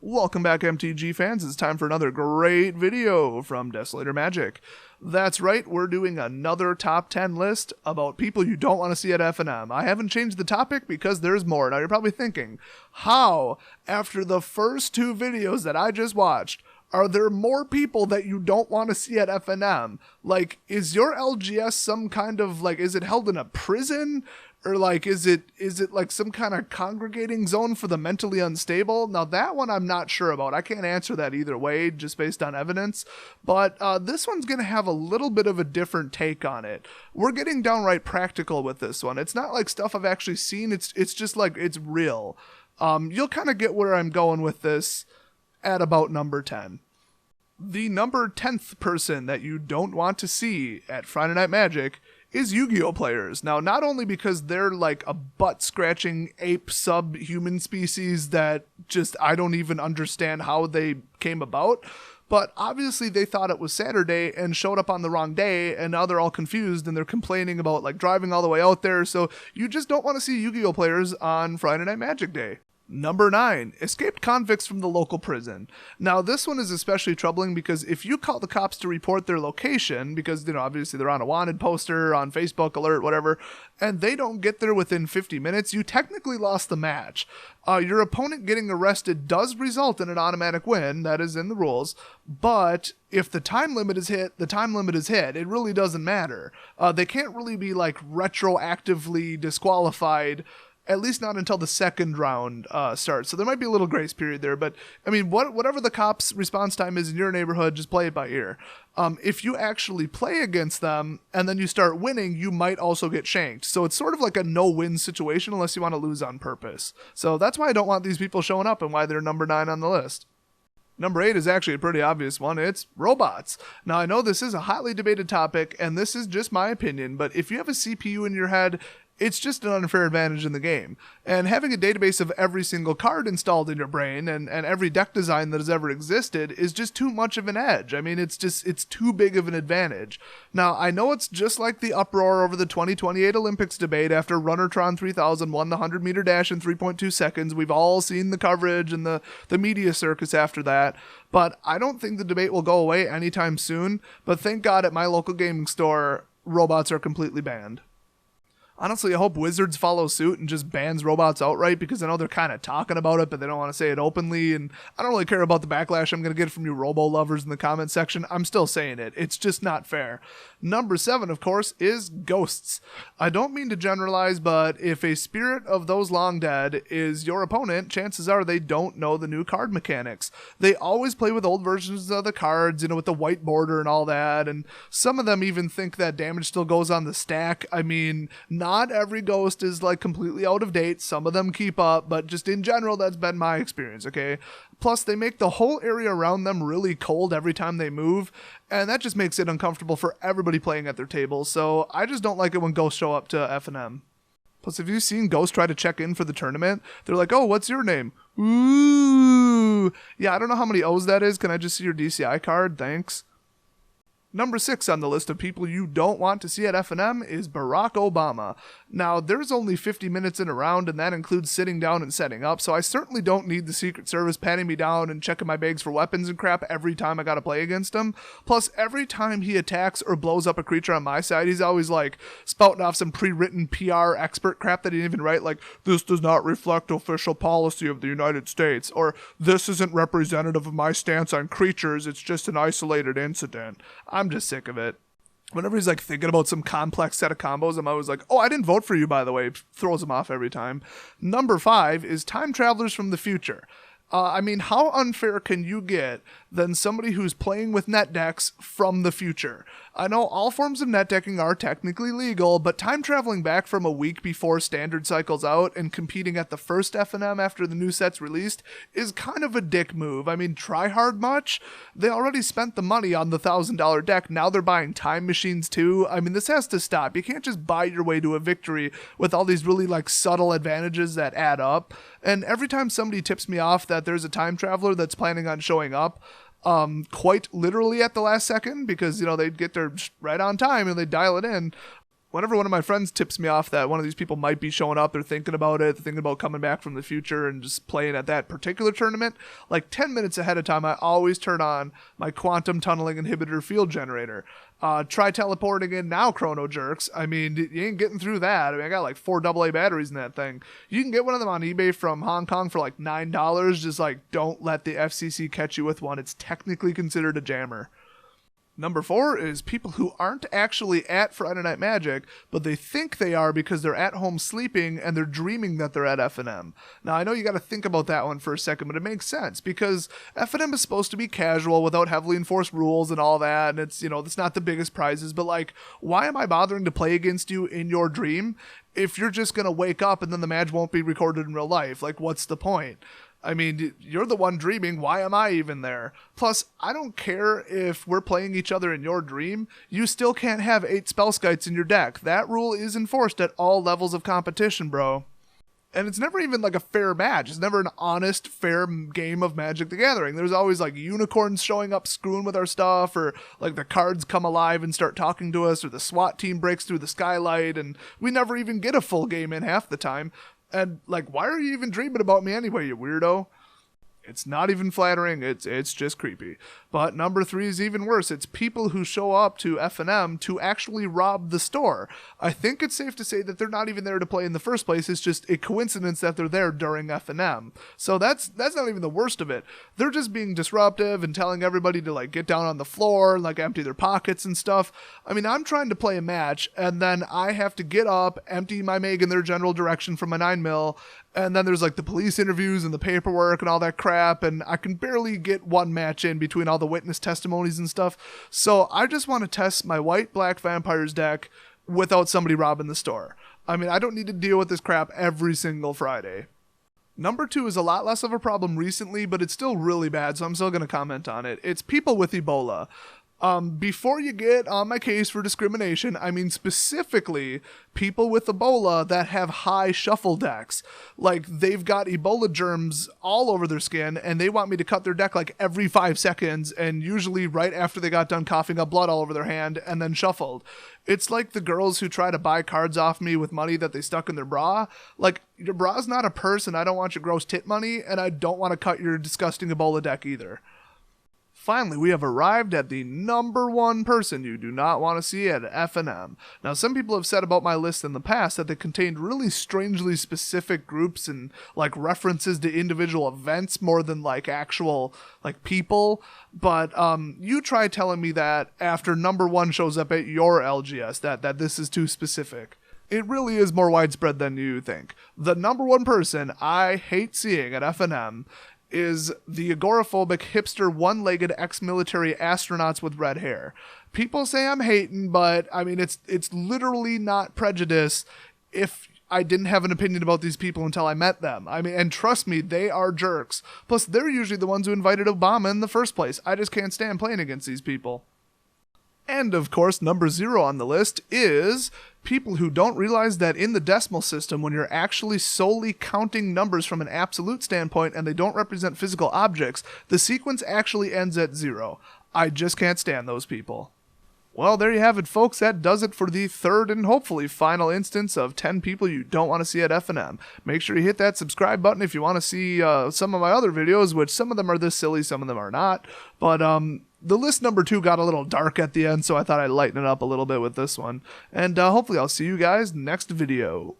Welcome back, MTG fans. It's time for another great video from Desolator Magic. That's right, we're doing another top 10 list about people you don't want to see at FNM. I haven't changed the topic because there's more. Now you're probably thinking, how, after the first two videos that I just watched, are there more people that you don't want to see at FNM? Like, is your LGS some kind of, like, is it held in a prison? Or like, is it like some kind of congregating zone for the mentally unstable? Now that one I'm not sure about. I can't answer that either way, just based on evidence. But this one's going to have a little bit of a different take on it. We're getting downright practical with this one. It's not like stuff I've actually seen. It's just like, it's real. You'll kind of get where I'm going with this at about number 10. The number 10th person that you don't want to see at Friday Night Magic is YuGiOh Players. Now, not only because they're like a butt-scratching ape subhuman species that just I don't even understand how they came about, but obviously they thought it was Saturday and showed up on the wrong day, and now they're all confused and they're complaining about like driving all the way out there, so you just don't want to see YuGiOh Players on Friday Night Magic Day. Number 9, escaped convicts from the local prison. Now, this one is especially troubling because if you call the cops to report their location, because, you know, obviously they're on a wanted poster, on Facebook alert, whatever, and they don't get there within 50 minutes, you technically lost the match. Your opponent getting arrested does result in an automatic win, that is in the rules, but if the time limit is hit, the time limit is hit. It really doesn't matter. They can't really be, like, retroactively disqualified, at least not until the second round starts. So there might be a little grace period there. But, I mean, whatever the cops' response time is in your neighborhood, just play it by ear. If you actually play against them and then you start winning, you might also get shanked. So it's sort of like a no-win situation unless you want to lose on purpose. So that's why I don't want these people showing up and why they're number 9 on the list. Number 8 is actually a pretty obvious one. It's robots. Now, I know this is a hotly debated topic, and this is just my opinion, but if you have a CPU in your head, it's just an unfair advantage in the game. And having a database of every single card installed in your brain and every deck design that has ever existed is just too much of an edge. I mean, it's too big of an advantage. Now, I know it's just like the uproar over the 2028 Olympics debate after Runnertron 3000 won the 100-meter dash in 3.2 seconds. We've all seen the coverage and the media circus after that. But I don't think the debate will go away anytime soon. But thank God at my local gaming store, robots are completely banned. Honestly, I hope Wizards follow suit and just bans robots outright, because I know they're kind of talking about it, but they don't want to say it openly, and I don't really care about the backlash I'm going to get from you robo lovers in the comment section. I'm still saying it. It's just not fair. Number 7, of course, is ghosts. I don't mean to generalize, but if a spirit of those long dead is your opponent, chances are they don't know the new card mechanics. They always play with old versions of the cards, you know, with the white border and all that, and some of them even think that damage still goes on the stack. I mean, not every ghost is like completely out of date. Some of them keep up, but just in general, that's been my experience, okay? Plus, they make the whole area around them really cold every time they move, and that just makes it uncomfortable for everybody playing at their table, so I just don't like it when ghosts show up to FNM. Plus, have you seen ghosts try to check in for the tournament? They're like, oh, what's your name? Ooh. Yeah, I don't know how many O's that is. Can I just see your DCI card? Thanks. Number 6 on the list of people you don't want to see at FNM is Barack Obama. Now, there's only 50 minutes in a round, and that includes sitting down and setting up, so I certainly don't need the Secret Service patting me down and checking my bags for weapons and crap every time I gotta play against him. Plus, every time he attacks or blows up a creature on my side, he's always like spouting off some pre-written PR expert crap that he didn't even write, like, this does not reflect official policy of the United States, or this isn't representative of my stance on creatures, it's just an isolated incident. I'm just sick of it. Whenever he's like thinking about some complex set of combos, I'm always like, oh, I didn't vote for you, by the way. Throws him off every time. Number 5 is time travelers from the future. I mean, how unfair can you get than somebody who's playing with net decks from the future? I know all forms of net decking are technically legal, but time traveling back from a week before standard cycles out and competing at the first FNM after the new set's released is kind of a dick move. I mean, try hard much? They already spent the money on the $1,000 deck, now they're buying time machines too. I mean, this has to stop. You can't just buy your way to a victory with all these really like subtle advantages that add up. And every time somebody tips me off that there's a time traveler that's planning on showing up, quite literally at the last second, because, you know, they'd get there right on time and they dial it in, Whenever one of my friends tips me off that one of these people might be showing up, they're thinking about it, they're thinking about coming back from the future and just playing at that particular tournament, like 10 minutes ahead of time, I always turn on my quantum tunneling inhibitor field generator. Try teleporting in now, chrono jerks. I mean, you ain't getting through that. I mean, I got like 4 AA batteries in that thing. You can get one of them on eBay from Hong Kong for like $9. Just like, don't let the FCC catch you with one. It's technically considered a jammer. Number 4 is people who aren't actually at Friday Night Magic, but they think they are because they're at home sleeping and they're dreaming that they're at FNM. Now, I know you got to think about that one for a second, but it makes sense because FNM is supposed to be casual without heavily enforced rules and all that, and it's, it's not the biggest prizes, but like, why am I bothering to play against you in your dream if you're just going to wake up and then the match won't be recorded in real life? Like, what's the point? I mean, you're the one dreaming. Why am I even there? Plus, I don't care if we're playing each other in your dream. You still can't have 8 spell skites in your deck. That rule is enforced at all levels of competition, bro. And it's never even like a fair match. It's never an honest, fair game of Magic the Gathering. There's always like unicorns showing up screwing with our stuff, or like the cards come alive and start talking to us, or the SWAT team breaks through the skylight, and we never even get a full game in half the time. And, like, why are you even dreaming about me anyway, you weirdo? It's not even flattering, it's just creepy. But number 3 is even worse. It's people who show up to FNM to actually rob the store. I think it's safe to say that they're not even there to play in the first place. It's just a coincidence that they're there during FNM. So that's not even the worst of it. They're just being disruptive and telling everybody to like get down on the floor and like empty their pockets and stuff. I mean, I'm trying to play a match and then I have to get up, empty my Meg in their general direction from my 9mm, and then there's like the police interviews and the paperwork and all that crap, and I can barely get one match in between all the witness testimonies and stuff. So I just want to test my white-black vampires deck without somebody robbing the store. I mean, I don't need to deal with this crap every single Friday. Number 2 is a lot less of a problem recently, but it's still really bad, so I'm still going to comment on it. It's people with Ebola. Before you get on my case for discrimination, I mean specifically people with Ebola that have high shuffle decks. Like, they've got Ebola germs all over their skin, and they want me to cut their deck like every 5 seconds, and usually right after they got done coughing up blood all over their hand and then shuffled. It's like the girls who try to buy cards off me with money that they stuck in their bra. Like, your bra's not a purse, and I don't want your gross tit money, and I don't want to cut your disgusting Ebola deck either. Finally, we have arrived at the number 1 person you do not want to see at FNM. Now, some people have said about my list in the past that they contained really strangely specific groups and like references to individual events more than like actual like people. But you try telling me that after number 1 shows up at your LGS that this is too specific. It really is more widespread than you think. The number 1 person I hate seeing at FNM is the agoraphobic hipster one-legged ex-military astronauts with red hair. People say I'm hating, but I mean, it's literally not prejudice if I didn't have an opinion about these people until I met them. I mean, and trust me, they are jerks. Plus, they're usually the ones who invited Obama in the first place. I just can't stand playing against these people. And of course, number 0 on the list is people who don't realize that in the decimal system, when you're actually solely counting numbers from an absolute standpoint and they don't represent physical objects, the sequence actually ends at 0. I just can't stand those people. Well, there you have it, folks. That does it for the 3rd and hopefully final instance of 10 people you don't want to see at FNM. Make sure you hit that subscribe button if you want to see some of my other videos, which some of them are this silly, some of them are not. But the list number 2 got a little dark at the end, so I thought I'd lighten it up a little bit with this one. And hopefully I'll see you guys next video.